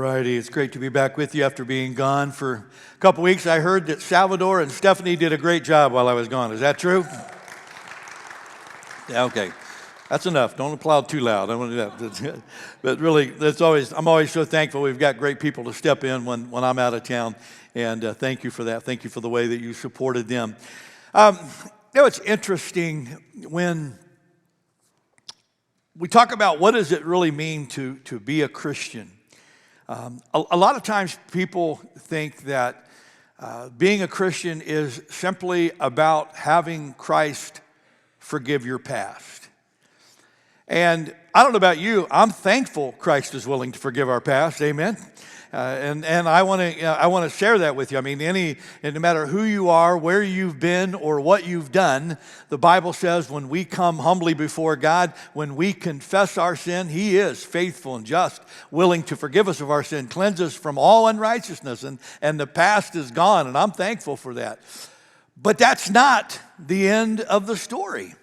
righty, it's great to be back with you after being gone for a couple weeks. I heard that Salvador and Stephanie did a great job while I was gone. Is that true? Yeah, okay. That's enough. Don't applaud too loud. I don't want to do that. But really, I'm always so thankful we've got great people to step in when I'm out of town. And thank you for that. Thank you for the way that you supported them. It's interesting when we talk about what does it really mean to be a Christian. A lot of times people think that being a Christian is simply about having Christ forgive your past. And I don't know about you, I'm thankful Christ is willing to forgive our past, amen? And I want to share that with you. I mean, no matter who you are, where you've been, or what you've done, the Bible says when we come humbly before God, when we confess our sin, He is faithful and just, willing to forgive us of our sin, cleanse us from all unrighteousness, and the past is gone, and I'm thankful for that. But that's not the end of the story.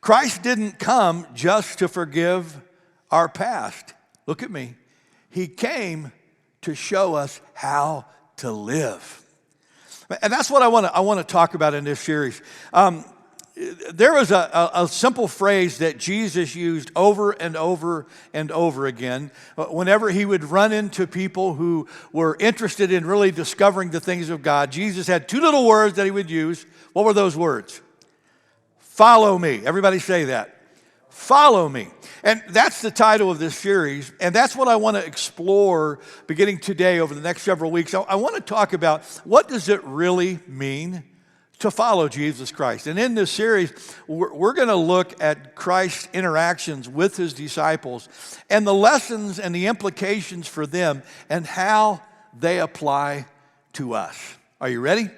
Christ didn't come just to forgive our past. Look at me. He came to show us how to live. And that's what I want to talk about in this series. There was a simple phrase that Jesus used over and over and over again whenever he would run into people who were interested in really discovering the things of God. Jesus had two little words that he would use. What were those words? Follow me. Everybody say that. Follow me. And that's the title of this series, and that's what I want to explore beginning today over the next several weeks. I want to talk about what does it really mean to follow Jesus Christ. And in this series, we're going to look at Christ's interactions with his disciples and the lessons and the implications for them and how they apply to us. Are you ready?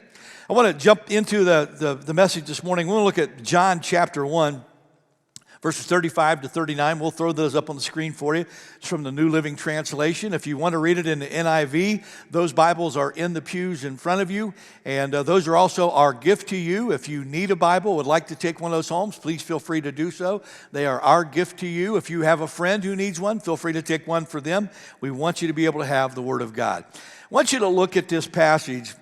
I want to jump into the message this morning. We're going to look at John chapter 1. Verses 35 to 39, we'll throw those up on the screen for you. It's from the New Living Translation. If you want to read it in the NIV, those Bibles are in the pews in front of you. And those are also our gift to you. If you need a Bible, would like to take one of those home, please feel free to do so. They are our gift to you. If you have a friend who needs one, feel free to take one for them. We want you to be able to have the Word of God. I want you to look at this passage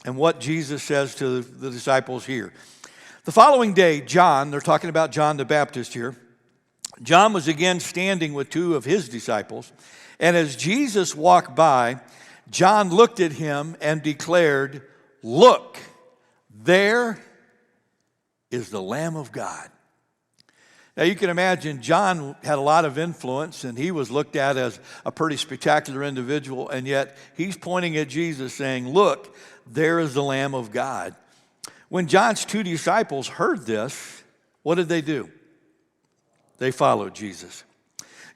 and what Jesus says to the disciples here. The following day, John, they're talking about John the Baptist here, John was again standing with two of his disciples, and as Jesus walked by, John looked at him and declared, "Look, there is the Lamb of God." Now you can imagine John had a lot of influence, and he was looked at as a pretty spectacular individual, and yet he's pointing at Jesus saying, "Look, there is the Lamb of God." When John's two disciples heard this, what did they do? They followed Jesus.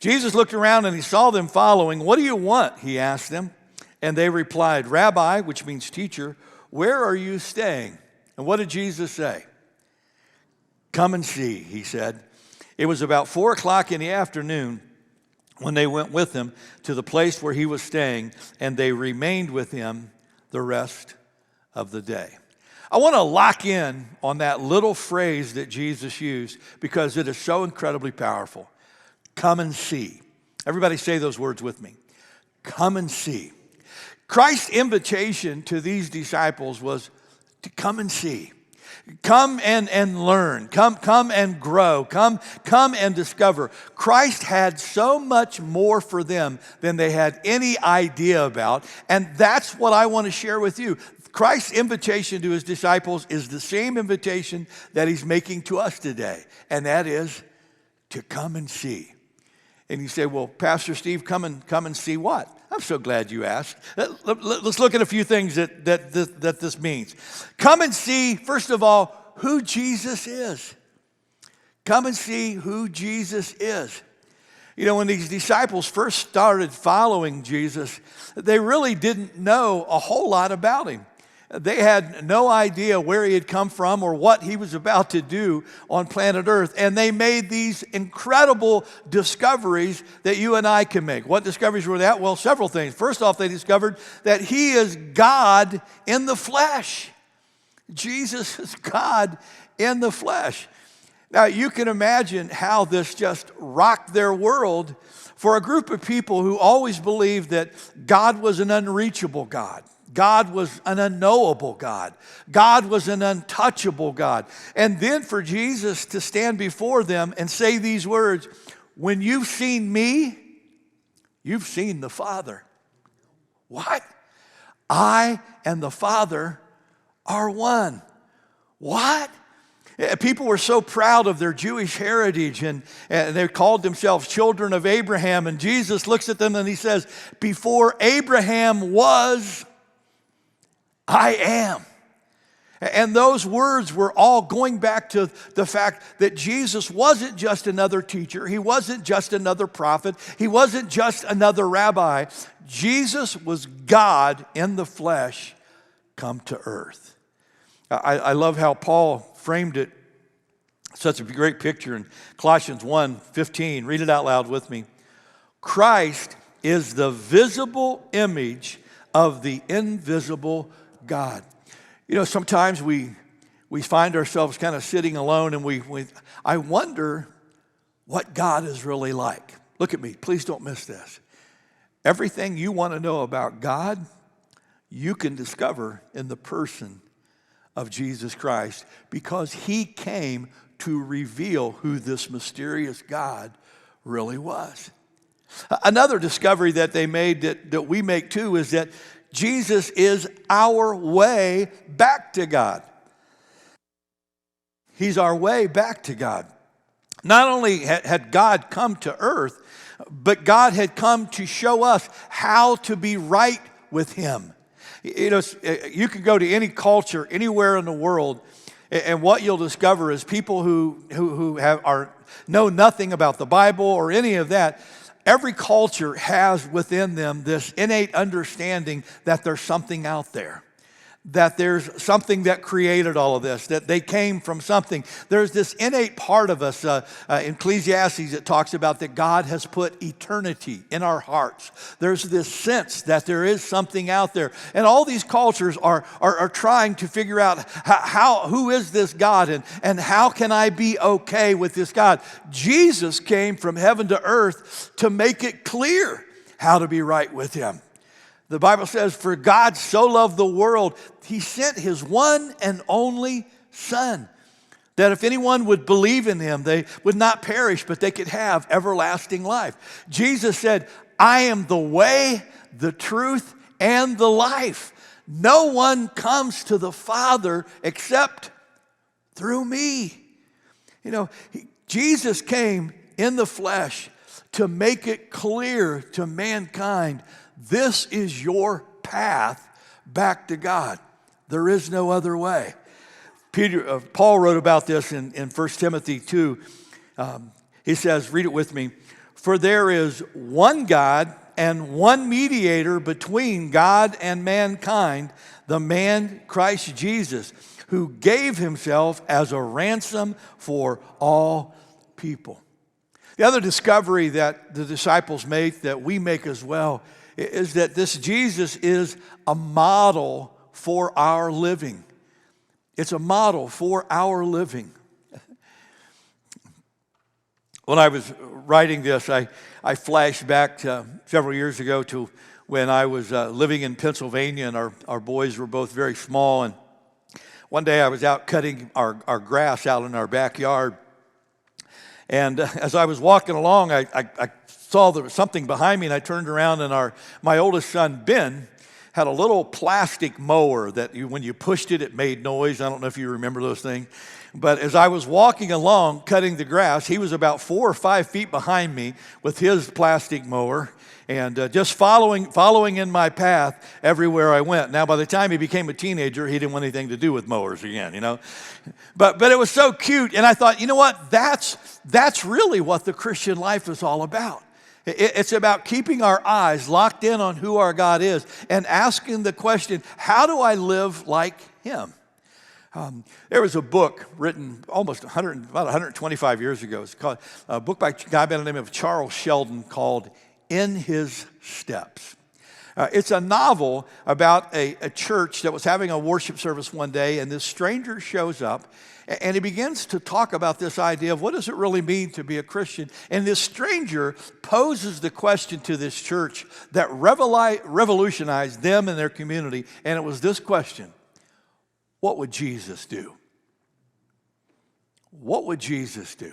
Jesus looked around and he saw them following. "What do you want?" he asked them. And they replied, "Rabbi," which means teacher, "where are you staying?" And what did Jesus say? "Come and see," he said. It was about 4 o'clock in the afternoon when they went with him to the place where he was staying, and they remained with him the rest of the day. I want to lock in on that little phrase that Jesus used because it is so incredibly powerful. Come and see. Everybody say those words with me. Come and see. Christ's invitation to these disciples was to come and see. Come and learn. Come and grow. Come and discover. Christ had so much more for them than they had any idea about, and that's what I want to share with you. Christ's invitation to his disciples is the same invitation that he's making to us today, and that is to come and see. And you say, "Well, Pastor Steve, come and see what?" I'm so glad you asked. Let's look at a few things that this means. Come and see, first of all, who Jesus is. Come and see who Jesus is. You know, when these disciples first started following Jesus, they really didn't know a whole lot about him. They had no idea where he had come from or what he was about to do on planet Earth. And they made these incredible discoveries that you and I can make. What discoveries were that? Well, several things. First off, they discovered that he is God in the flesh. Jesus is God in the flesh. Now, you can imagine how this just rocked their world for a group of people who always believed that God was an unreachable God. God was an unknowable God. God was an untouchable God. And then for Jesus to stand before them and say these words, when you've seen me, you've seen the Father. What? I and the Father are one. What? People were so proud of their Jewish heritage, and they called themselves children of Abraham. And Jesus looks at them and he says, before Abraham was, I am. And those words were all going back to the fact that Jesus wasn't just another teacher. He wasn't just another prophet. He wasn't just another rabbi. Jesus was God in the flesh come to earth. I love how Paul framed it. Such a great picture in Colossians 1:15. Read it out loud with me. Christ is the visible image of the invisible God. You know, sometimes we find ourselves kind of sitting alone, and I wonder what God is really like. Look at me. Please don't miss this. Everything you want to know about God, you can discover in the person of Jesus Christ, because he came to reveal who this mysterious God really was. Another discovery that they made that we make too is that Jesus is our way back to God. He's our way back to God. Not only had God come to earth, but God had come to show us how to be right with him. You know, you can go to any culture, anywhere in the world, and what you'll discover is people who know nothing about the Bible or any of that. Every culture has within them this innate understanding that there's something out there, that there's something that created all of this, that they came from something. There's this innate part of us. In Ecclesiastes, it talks about that God has put eternity in our hearts. There's this sense that there is something out there. And all these cultures are trying to figure out who is this God, and how can I be okay with this God? Jesus came from heaven to earth to make it clear how to be right with him. The Bible says, for God so loved the world, he sent his one and only Son, that if anyone would believe in him, they would not perish, but they could have everlasting life. Jesus said, I am the way, the truth, and the life. No one comes to the Father except through me. You know, Jesus came in the flesh to make it clear to mankind, this is your path back to God. There is no other way. Paul wrote about this in 1 Timothy 2. He says, read it with me. For there is one God and one mediator between God and mankind, the man Christ Jesus, who gave himself as a ransom for all people. The other discovery that the disciples make, that we make as well, is that this Jesus is a model for our living. It's a model for our living. When I was writing this, I flashed back to several years ago to when I was living in Pennsylvania, and our boys were both very small. And one day I was out cutting our grass out in our backyard. And as I was walking along, I saw there was something behind me, and I turned around, and my oldest son, Ben, had a little plastic mower that when you pushed it, it made noise. I don't know if you remember those things. But as I was walking along, cutting the grass, he was about 4 or 5 feet behind me with his plastic mower, and just following in my path everywhere I went. Now, by the time he became a teenager, he didn't want anything to do with mowers again, you know. But it was so cute, and I thought, you know what? That's really what the Christian life is all about. It's about keeping our eyes locked in on who our God is and asking the question, how do I live like him? There was a book written about 125 years ago. It's called a book by a guy by the name of Charles Sheldon called In His Steps. It's a novel about a church that was having a worship service one day, and this stranger shows up, and he begins to talk about this idea of what does it really mean to be a Christian. And this stranger poses the question to this church that revolutionized them and their community, and it was this question: what would Jesus do? What would Jesus do?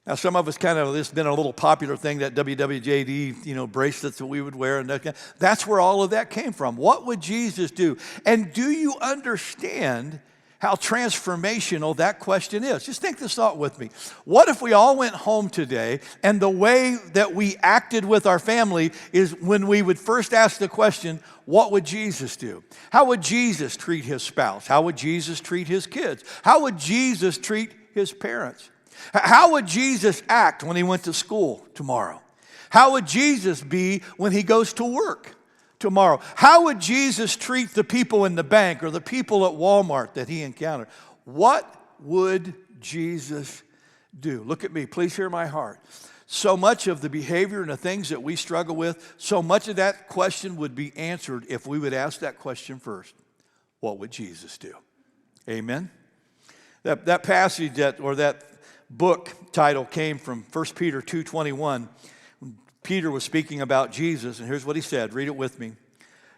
Now, some of us this has been a little popular thing, that WWJD, bracelets that we would wear. And that's where all of that came from. What would Jesus do? And do you understand how transformational that question is? Just think this thought with me. What if we all went home today and the way that we acted with our family is when we would first ask the question, what would Jesus do? How would Jesus treat his spouse? How would Jesus treat his kids? How would Jesus treat his parents? How would Jesus act when he went to school tomorrow? How would Jesus be when he goes to work tomorrow? How would Jesus treat the people in the bank or the people at Walmart that he encountered? What would Jesus do? Look at me. Please hear my heart. So much of the behavior and the things that we struggle with, so much of that question would be answered if we would ask that question first. What would Jesus do? Amen? That passage that book title came from 1 Peter 2:21. Peter was speaking about Jesus, and here's what he said. Read it with me.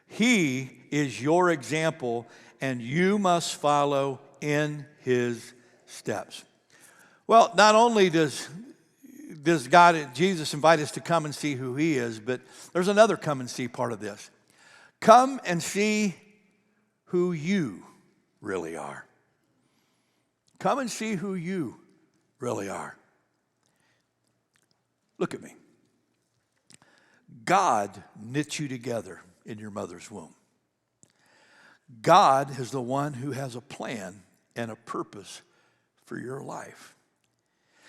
He is your example, and you must follow in his steps. Well, not only does Jesus invite us to come and see who he is, but there's another come and see part of this. Come and see who you really are. Come and see who you really are. Look at me. God knit you together in your mother's womb. God is the one who has a plan and a purpose for your life.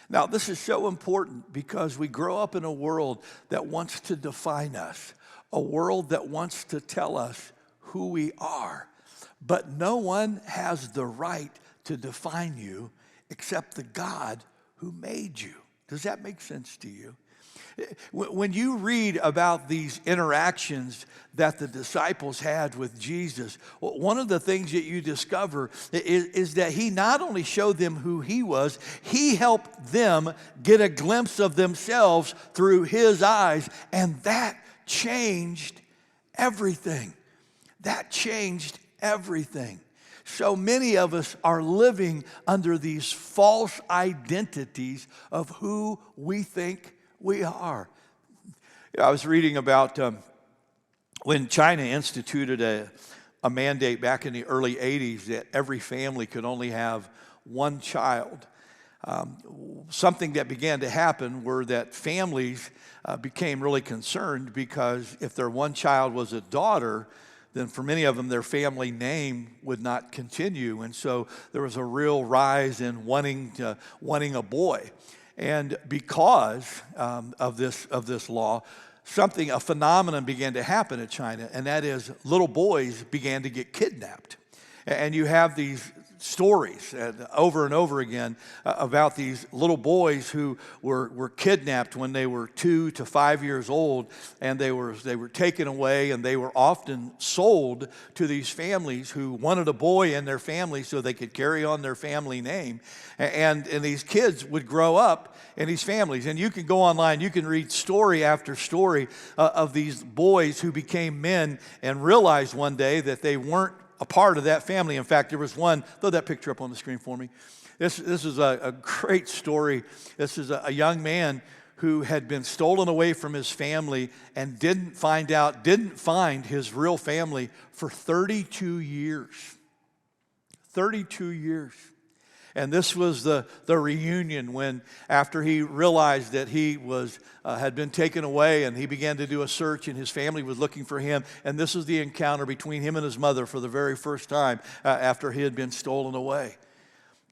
Now, this is so important because we grow up in a world that wants to define us, a world that wants to tell us who we are. But no one has the right to define you except the God who made you. Does that make sense to you? When you read about these interactions that the disciples had with Jesus, one of the things that you discover is that he not only showed them who he was, he helped them get a glimpse of themselves through his eyes, and that changed everything. That changed everything. So many of us are living under these false identities of who we think we are. I was reading about when China instituted a mandate back in the early 80s that every family could only have one child. Something that began to happen were that families became really concerned because if their one child was a daughter, then for many of them, their family name would not continue. And so there was a real rise in wanting a boy. And because of this law, a phenomenon began to happen in China, and that is little boys began to get kidnapped. And you have these stories over and over again about these little boys who were kidnapped when they were 2 to 5 years old, and they were taken away, and they were often sold to these families who wanted a boy in their family so they could carry on their family name. And these kids would grow up in these families. And you can go online, you can read story after story of these boys who became men and realized one day that they weren't a part of that family. In fact, there was one, throw that picture up on the screen for me. This is a great story. This is a young man who had been stolen away from his family and didn't find his real family for 32 years. 32 years. And this was the reunion when, after he realized that he had been taken away, and he began to do a search, and his family was looking for him. And this was the encounter between him and his mother for the very first time after he had been stolen away.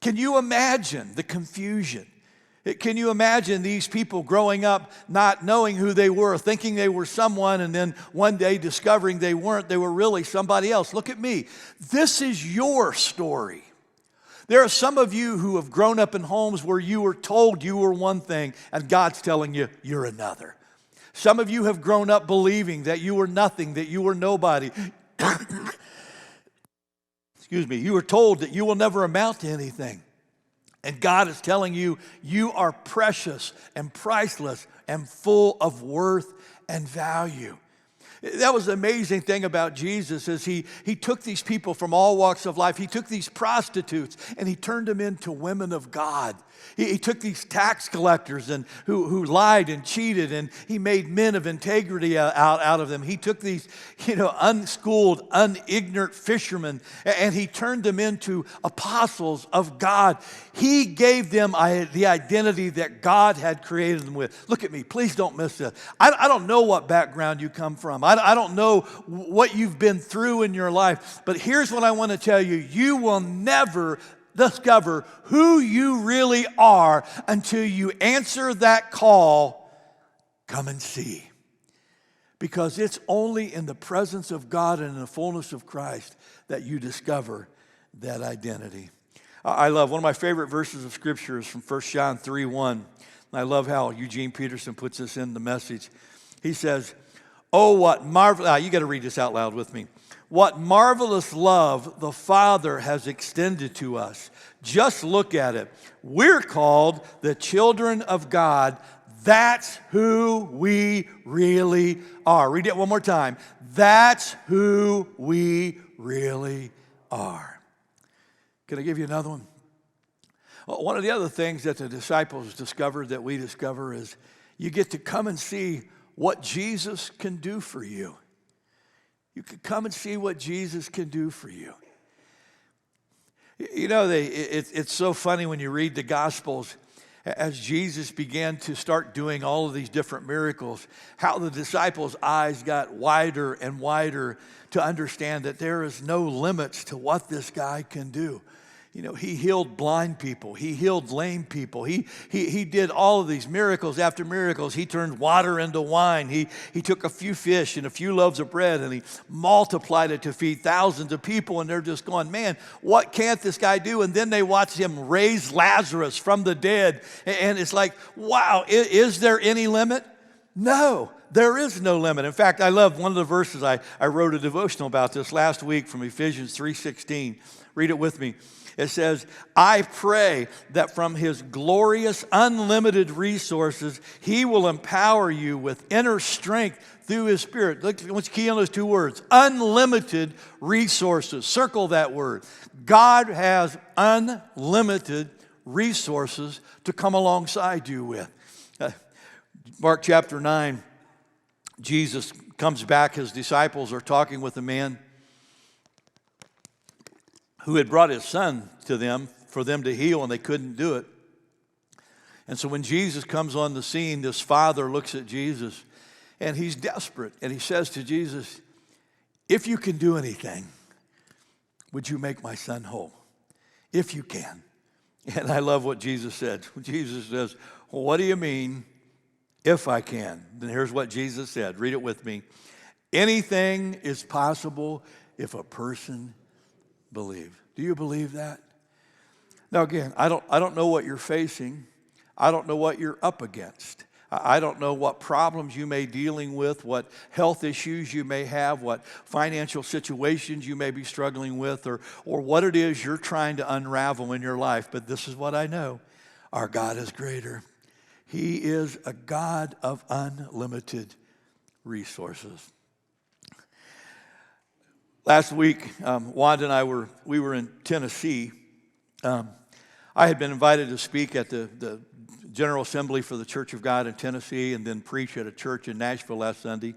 Can you imagine the confusion? Can you imagine these people growing up not knowing who they were, thinking they were someone, and then one day discovering they weren't, they were really somebody else? Look at me. This is your story. There are some of you who have grown up in homes where you were told you were one thing and God's telling you you're another. Some of you have grown up believing that you were nothing, that you were nobody. Excuse me. You were told that you will never amount to anything. And God is telling you, you are precious and priceless and full of worth and value. That was the amazing thing about Jesus is he took these people from all walks of life. He took these prostitutes and he turned them into women of God. He took these tax collectors and who lied and cheated, and he made men of integrity out of them. He took these, unschooled, unignorant fishermen, and he turned them into apostles of God. He gave them the identity that God had created them with. Look at me. Please don't miss this. I don't know what background you come from. I don't know what you've been through in your life. But here's what I want to tell you. You will never discover who you really are until you answer that call, come and see. Because it's only in the presence of God and in the fullness of Christ that you discover that identity. I love one of my favorite verses of Scripture is from 1 John 3:1. And I love how Eugene Peterson puts this in the Message. He says, "Oh, what marvelous," you got to read this out loud with me. "What marvelous love the Father has extended to us. Just look at it. We're called the children of God. That's who we really are." Read it one more time. That's who we really are. Can I give you another one? One of the other things that the disciples discovered that we discover is you get to come and see what Jesus can do for you. You can come and see what Jesus can do for you. It's so funny when you read the Gospels, as Jesus began to start doing all of these different miracles, how the disciples' eyes got wider and wider to understand that there is no limits to what this guy can do. He healed blind people. He healed lame people. He did all of these miracles after miracles. He turned water into wine. He took a few fish and a few loaves of bread and he multiplied it to feed thousands of people. And they're just going, man, what can't this guy do? And then they watched him raise Lazarus from the dead. And it's like, wow, is there any limit? No, there is no limit. In fact, I love one of the verses. I wrote a devotional about this last week from Ephesians 3:16. Read it with me. It says, "I pray that from his glorious, unlimited resources, he will empower you with inner strength through his Spirit." Look, what's key on those two words? Unlimited resources. Circle that word. God has unlimited resources to come alongside you with. Mark chapter 9, Jesus comes back. His disciples are talking with a man who had brought his son to them for them to heal, and they couldn't do it. And so when Jesus comes on the scene, this father looks at Jesus, and he's desperate. And he says to Jesus, "If you can do anything, would you make my son whole? If you can." And I love what Jesus said. Jesus says, "Well, what do you mean, if I can?" Then here's what Jesus said. Read it with me. "Anything is possible if a person believe." Do you believe that? Now again, I don't know what you're facing. I don't know what you're up against. I don't know what problems you may be dealing with, what health issues you may have, what financial situations you may be struggling with, or what it is you're trying to unravel in your life. But this is what I know. Our God is greater. He is a God of unlimited resources. Last week, Wanda and I were in Tennessee. I had been invited to speak at the General Assembly for the Church of God in Tennessee and then preach at a church in Nashville last Sunday.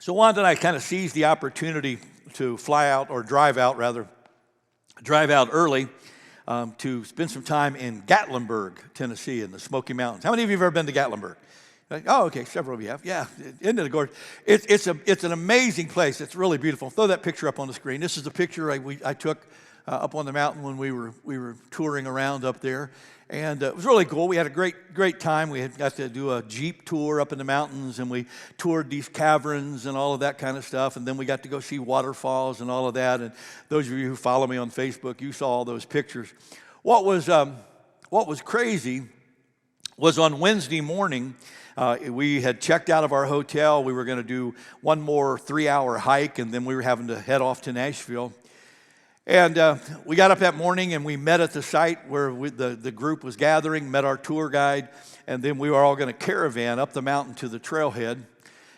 So Wanda and I kind of seized the opportunity to drive out early to spend some time in Gatlinburg, Tennessee, in the Smoky Mountains. How many of you have ever been to Gatlinburg? Oh, okay, several of you have. Yeah, isn't it gorgeous? It's an amazing place. It's really beautiful. Throw that picture up on the screen. This is the picture I took up on the mountain when we were touring around up there, and it was really cool. We had a great time. We got to do a Jeep tour up in the mountains, and we toured these caverns and all of that kind of stuff, and then we got to go see waterfalls and all of that. And those of you who follow me on Facebook, you saw all those pictures. What was crazy was on Wednesday morning. We had checked out of our hotel. We were going to do one more 3-hour hike, and then we were having to head off to Nashville. And we got up that morning, and we met at the site where the group was gathering, met our tour guide, and then we were all going to caravan up the mountain to the trailhead.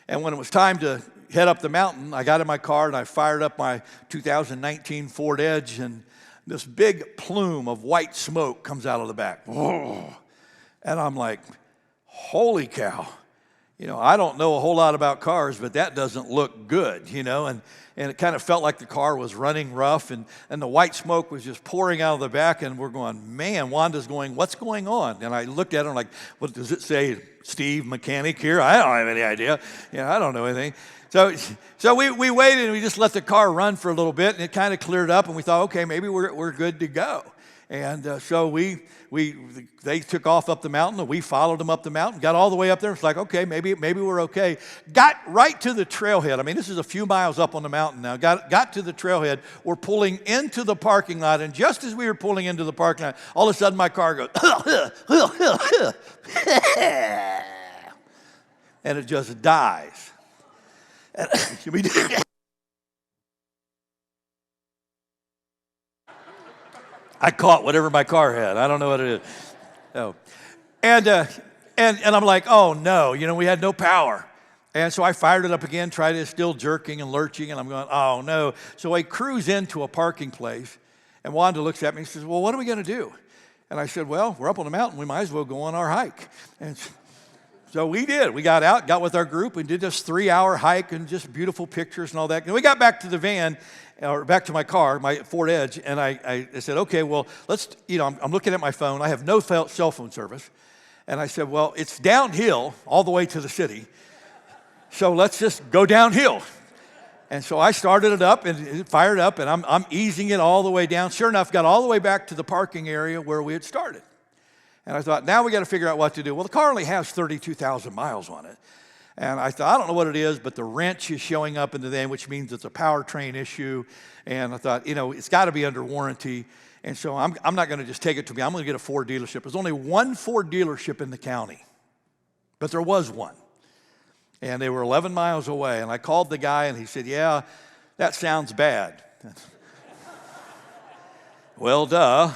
And when it was time to head up the mountain, I got in my car, and I fired up my 2019 Ford Edge, and this big plume of white smoke comes out of the back. Oh. And I'm like, holy cow. I don't know a whole lot about cars, but that doesn't look good, and it kind of felt like the car was running rough, and the white smoke was just pouring out of the back, and we're going, man, Wanda's going, what's going on? And I looked at her, and like, what does it say, Steve, mechanic here? I don't have any idea. I don't know anything. So we waited, and we just let the car run for a little bit, and it kind of cleared up, and we thought, okay, maybe we're good to go. And so they took off up the mountain, and we followed them up the mountain, got all the way up there. It's like, okay, maybe we're okay. Got right to the trailhead. I mean, this is a few miles up on the mountain now. Got to the trailhead. We're pulling into the parking lot, and just as we were pulling into the parking lot, all of a sudden my car goes, and it just dies. And I caught whatever my car had. I don't know what it is. Oh. And I'm like, oh no, we had no power. And so I fired it up again, tried it, still jerking and lurching, and I'm going, oh no. So I cruise into a parking place, and Wanda looks at me and says, well, what are we going to do? And I said, well, we're up on the mountain. We might as well go on our hike. And so we did. We got out, got with our group, and did this 3-hour hike and just beautiful pictures and all that. And we got back to the van, or back to my car, my Ford Edge, and I said, okay, well, let's, I'm looking at my phone. I have no cell phone service. And I said, well, it's downhill all the way to the city, so let's just go downhill. And so I started it up and it fired up, and I'm easing it all the way down. Sure enough, got all the way back to the parking area where we had started. And I thought, now we got to figure out what to do. Well, the car only has 32,000 miles on it. And I thought, I don't know what it is, but the wrench is showing up in the thing, which means it's a powertrain issue. And I thought, it's got to be under warranty. And so I'm not going to just take it to me. I'm going to get a Ford dealership. There's only one Ford dealership in the county, but there was one. And they were 11 miles away. And I called the guy, and he said, yeah, that sounds bad. Well, duh.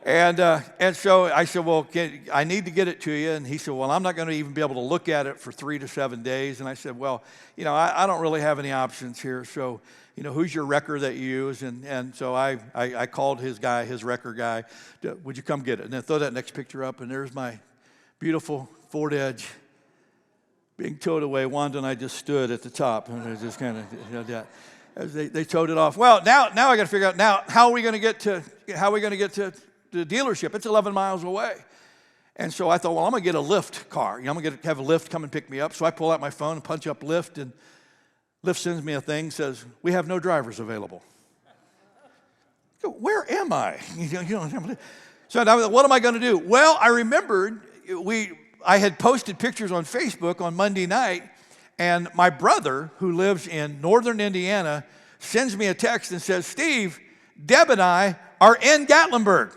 And so I said, well, I need to get it to you. And he said, well, I'm not going to even be able to look at it for 3 to 7 days. And I said, well, I don't really have any options here. So, who's your wrecker that you use? And so I called his wrecker guy. Would you come get it? And then throw that next picture up. And there's my beautiful Ford Edge being towed away. Wanda and I just stood at the top. And it was just kind of, as they towed it off. Well, now I got to figure out, how are we going to get to the dealership? It's 11 miles away. And so I thought, well, I'm going to get a Lyft car. I'm going to have a Lyft come and pick me up. So I pull out my phone and punch up Lyft, and Lyft sends me a thing, says, we have no drivers available. Where am I? So now, what am I going to do? Well, I remembered I had posted pictures on Facebook on Monday night, and my brother, who lives in northern Indiana, sends me a text and says, Steve, Deb and I are in Gatlinburg.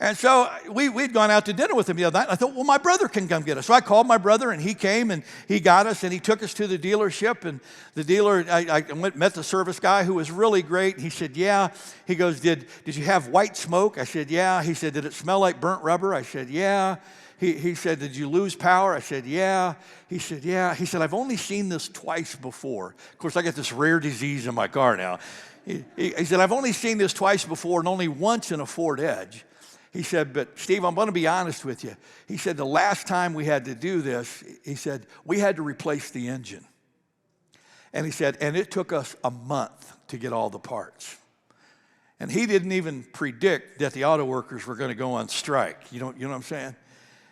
And so we'd gone out to dinner with him the other night. And I thought, well, my brother can come get us. So I called my brother, and he came, and he got us, and he took us to the dealership. And the dealer, I met the service guy, who was really great. He said, yeah. He goes, did you have white smoke? I said, yeah. He said, did it smell like burnt rubber? I said, yeah. He said, did you lose power? I said, yeah. He said, yeah. He said, I've only seen this twice before. Of course, I got this rare disease in my car now. He said, I've only seen this twice before, and only once in a Ford Edge. He said, but Steve, I'm going to be honest with you. He said, the last time we had to do this, he said, we had to replace the engine. And he said, and it took us a month to get all the parts. And he didn't even predict that the auto workers were going to go on strike. You know what I'm saying?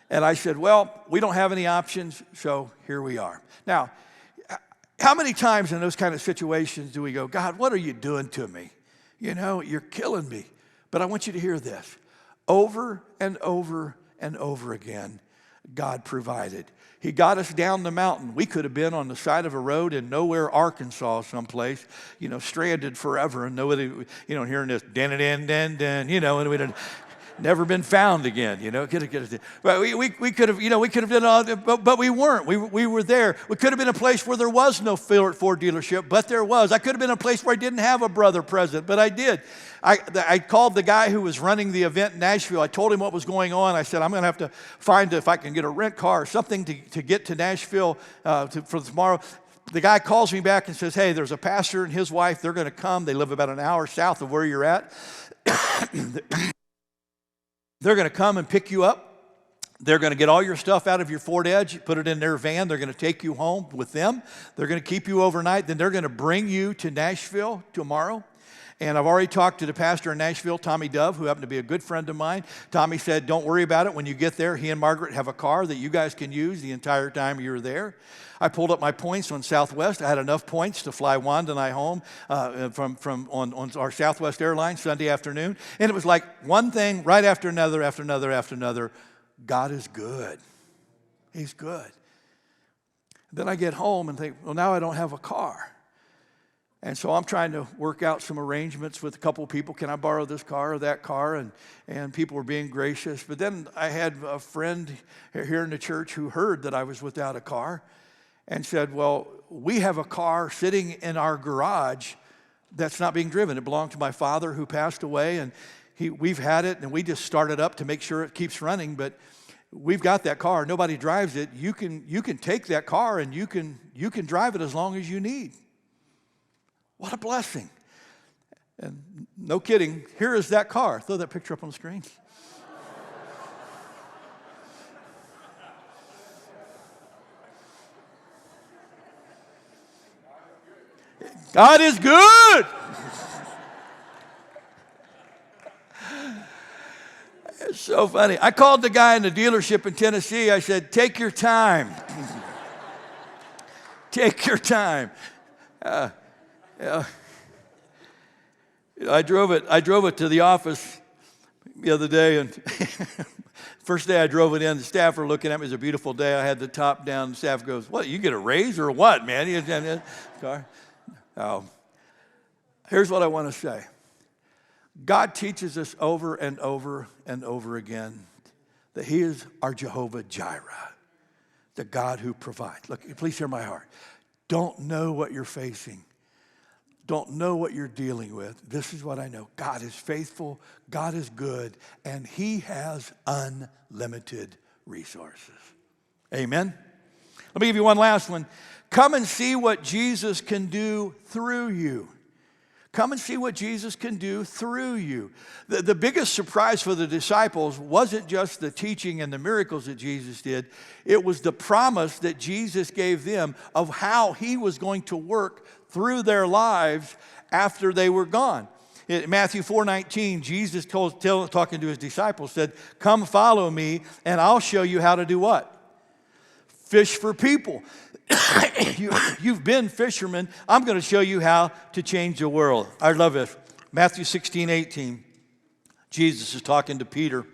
And I said, well, we don't have any options, so here we are. Now, how many times in those kind of situations do we go, God, what are you doing to me? You're killing me. But I want you to hear this. Over and over and over again, God provided. He got us down the mountain. We could have been on the side of a road in nowhere, Arkansas, someplace, stranded forever, and nobody, hearing this, den, and we didn't. never been found again, you know. But we could have, you know, we could have done all, but we weren't. We were there. We could have been a place where there was no Ford dealership, but there was. I could have been a place where I didn't have a brother present, but I did. I called the guy who was running the event in Nashville. I told him what was going on. I said, I'm going to have to find if I can get a rent car or something to get to Nashville for tomorrow. The guy calls me back and says, hey, there's a pastor and his wife. They're going to come. They live about an hour south of where you're at. They're going to come and pick you up. They're going to get all your stuff out of your Ford Edge, put it in their van. They're going to take you home with them. They're going to keep you overnight. Then they're going to bring you to Nashville tomorrow. And I've already talked to the pastor in Nashville, Tommy Dove, who happened to be a good friend of mine. Tommy said, don't worry about it. When you get there, he and Margaret have a car that you guys can use the entire time you're there. I pulled up my points on Southwest. I had enough points to fly Wanda and I home on our Southwest Airlines Sunday afternoon. And it was like one thing right after another, after another, after another. God is good. He's good. Then I get home and think, well, now I don't have a car. And so I'm trying to work out some arrangements with a couple of people. Can I borrow this car or that car? And people were being gracious. But then I had a friend here in the church who heard that I was without a car and said, well, we have a car sitting in our garage that's not being driven. It belonged to my father who passed away, and we've had it, and we just started up to make sure it keeps running. But we've got that car. Nobody drives it. You can take that car, and you can drive it as long as you need. What a blessing. And no kidding, here is that car. Throw that picture up on the screen. God is good. It's so funny. I called the guy in the dealership in Tennessee. I said, take your time. Take your time. Yeah. I drove it to the office the other day, and first day I drove it in, the staff were looking at me. It was a beautiful day. I had the top down. The staff goes, what, you get a raise or what, man? Car. Oh. Here's what I want to say. God teaches us over and over and over again that he is our Jehovah Jireh, the God who provides. Look, please hear my heart. Don't know what you're facing. Don't know what you're dealing with. This is what I know. God is faithful, God is good, and he has unlimited resources. Amen? Let me give you one last one. Come and see what Jesus can do through you. Come and see what Jesus can do through you. The biggest surprise for the disciples wasn't just the teaching and the miracles that Jesus did. It was the promise that Jesus gave them of how he was going to work through their lives after they were gone. In Matthew 4:19, Jesus talking to his disciples, said, come follow me and I'll show you how to do what? Fish for people. You've been fishermen. I'm going to show you how to change the world. I love it. Matthew 16:18. Jesus is talking to Peter.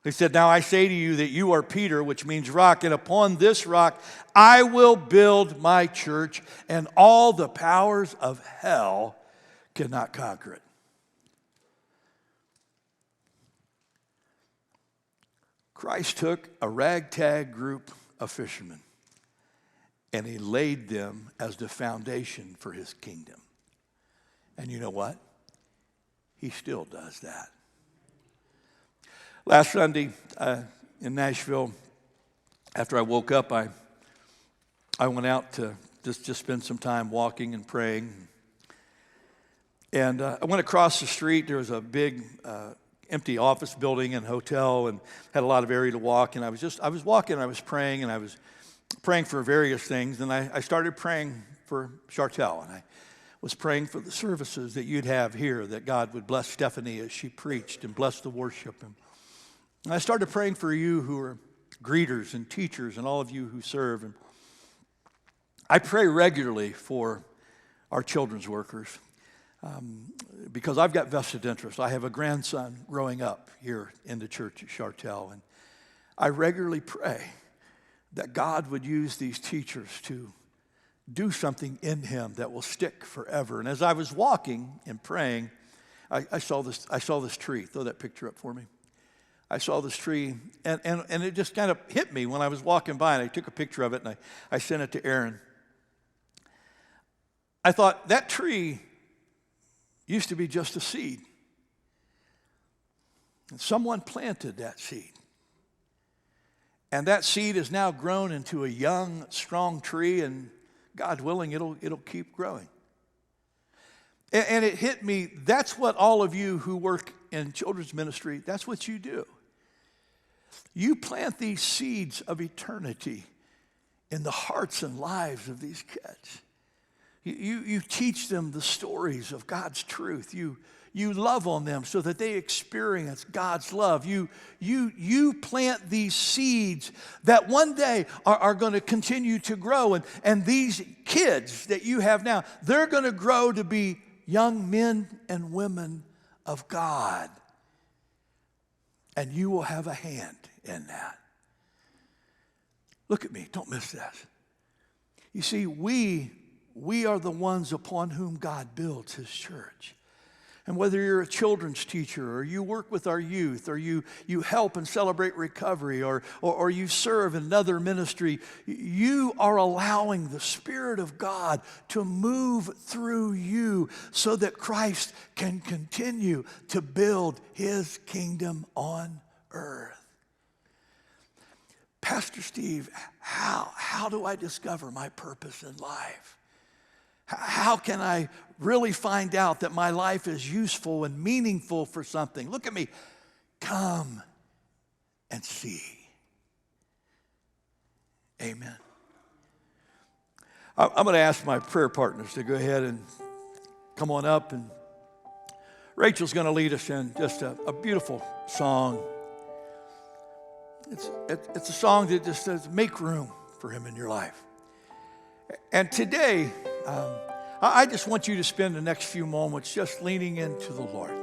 He said, now I say to you that you are Peter, which means rock, and upon this rock I will build my church, and all the powers of hell cannot conquer it. Christ took a ragtag group of fishermen, and he laid them as the foundation for his kingdom. And you know what? He still does that. Last Sunday in Nashville, after I woke up, I went out to just spend some time walking and praying. And I went across the street. There was a big empty office building and hotel, and had a lot of area to walk. And I was walking, and I was praying, and I was praying for various things. And I started praying for Chartel, and I was praying for the services that you'd have here, that God would bless Stephanie as she preached and bless the worship. And I started praying for you who are greeters and teachers and all of you who serve. And I pray regularly for our children's workers because I've got vested interest. I have a grandson growing up here in the church at Chartel, and I regularly pray that God would use these teachers to do something in him that will stick forever. And as I was walking and praying, I saw this tree. Throw that picture up for me. I saw this tree, and it just kind of hit me when I was walking by, and I took a picture of it, and I sent it to Aaron. I thought, that tree used to be just a seed. And someone planted that seed. And that seed has now grown into a young, strong tree, and God willing, it'll keep growing. And it hit me, that's what all of you who work in children's ministry, that's what you do. You plant these seeds of eternity in the hearts and lives of these kids. You teach them the stories of God's truth. You love on them so that they experience God's love. You plant these seeds that one day are going to continue to grow. And these kids that you have now, they're going to grow to be young men and women of God. And you will have a hand in that. Look at me, don't miss this. You see, we are the ones upon whom God builds his church. And whether you're a children's teacher, or you work with our youth, or you help and celebrate recovery, or you serve in another ministry, you are allowing the Spirit of God to move through you so that Christ can continue to build his kingdom on earth. Pastor Steve, how do I discover my purpose in life? How can I really find out that my life is useful and meaningful for something? Look at me. Come and see. Amen. I'm going to ask my prayer partners to go ahead and come on up. And Rachel's going to lead us in just a beautiful song. It's a song that just says, make room for him in your life. And today, I just want you to spend the next few moments just leaning into the Lord.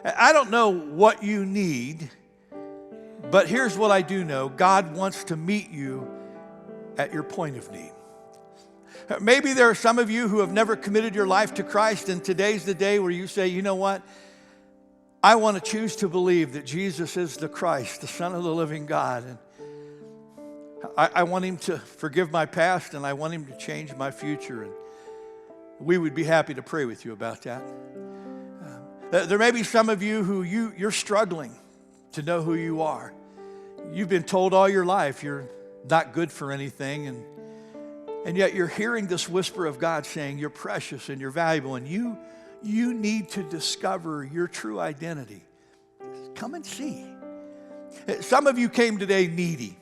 I don't know what you need, but here's what I do know. God wants to meet you at your point of need. Maybe there are some of you who have never committed your life to Christ, and today's the day where you say, you know what? I want to choose to believe that Jesus is the Christ, the Son of the living God. And I want him to forgive my past, and I want him to change my future. And we would be happy to pray with you about that. There may be some of you who you're struggling to know who you are. You've been told all your life you're not good for anything, and yet you're hearing this whisper of God saying you're precious and you're valuable, and you need to discover your true identity. Come and see. Some of you came today needy.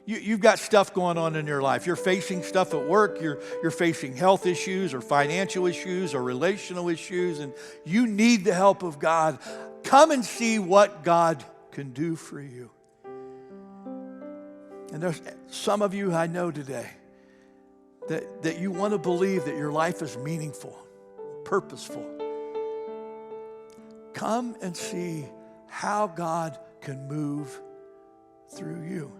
You've got stuff going on in your life. You're facing stuff at work. You're facing health issues or financial issues or relational issues, and you need the help of God. Come and see what God can do for you. And there's some of you I know today that you want to believe that your life is meaningful, purposeful. Come and see how God can move through you.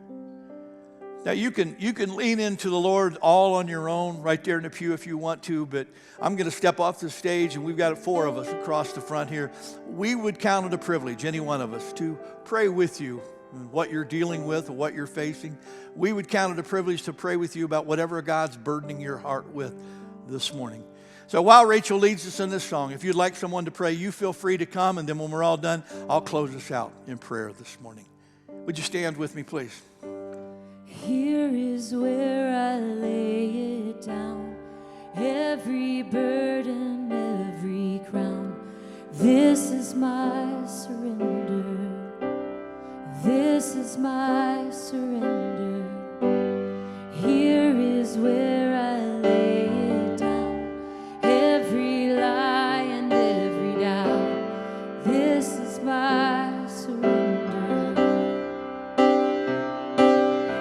Now, you can lean into the Lord all on your own right there in the pew if you want to, but I'm going to step off the stage, and we've got 4 of us across the front here. We would count it a privilege, any one of us, to pray with you what you're dealing with or what you're facing. We would count it a privilege to pray with you about whatever God's burdening your heart with this morning. So while Rachel leads us in this song, if you'd like someone to pray, you feel free to come, and then when we're all done, I'll close us out in prayer this morning. Would you stand with me, please? Here is where I lay it down, every burden, every crown. This is my surrender. This is my surrender. Here is where I lay it down, every lie and every doubt. This is my surrender.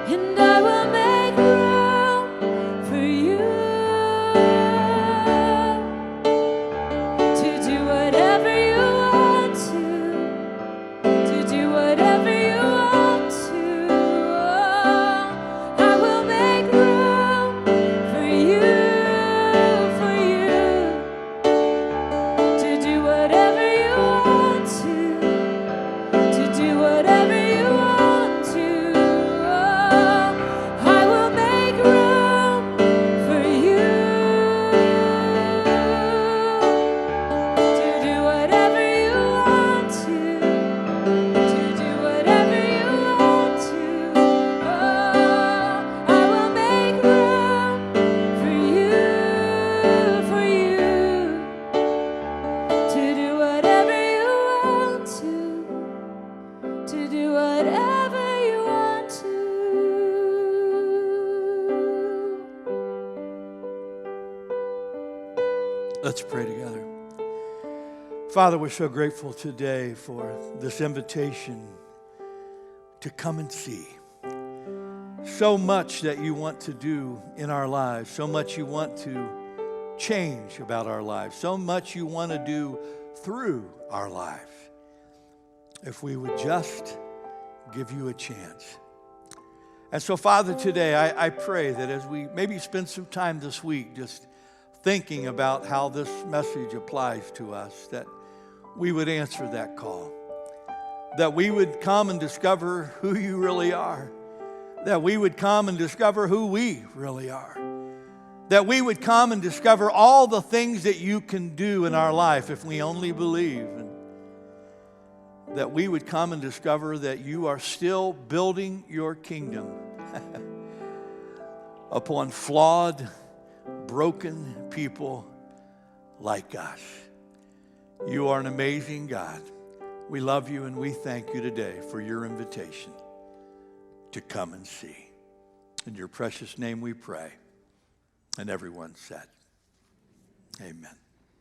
And I will make room for you to do whatever you want to do whatever you want to. Let's pray together. Father, we're so grateful today for this invitation to come and see. So much that you want to do in our lives, so much you want to change about our lives, so much you want to do through our lives. If we would just give you a chance. And so, Father, today I pray that as we maybe spend some time this week just thinking about how this message applies to us, that we would answer that call, that we would come and discover who you really are, that we would come and discover who we really are, that we would come and discover all the things that you can do in our life if we only believe, and that we would come and discover that you are still building your kingdom upon flawed, broken people like us. You are an amazing God. We love you and we thank you today for your invitation to come and see. In your precious name we pray. And everyone said, amen.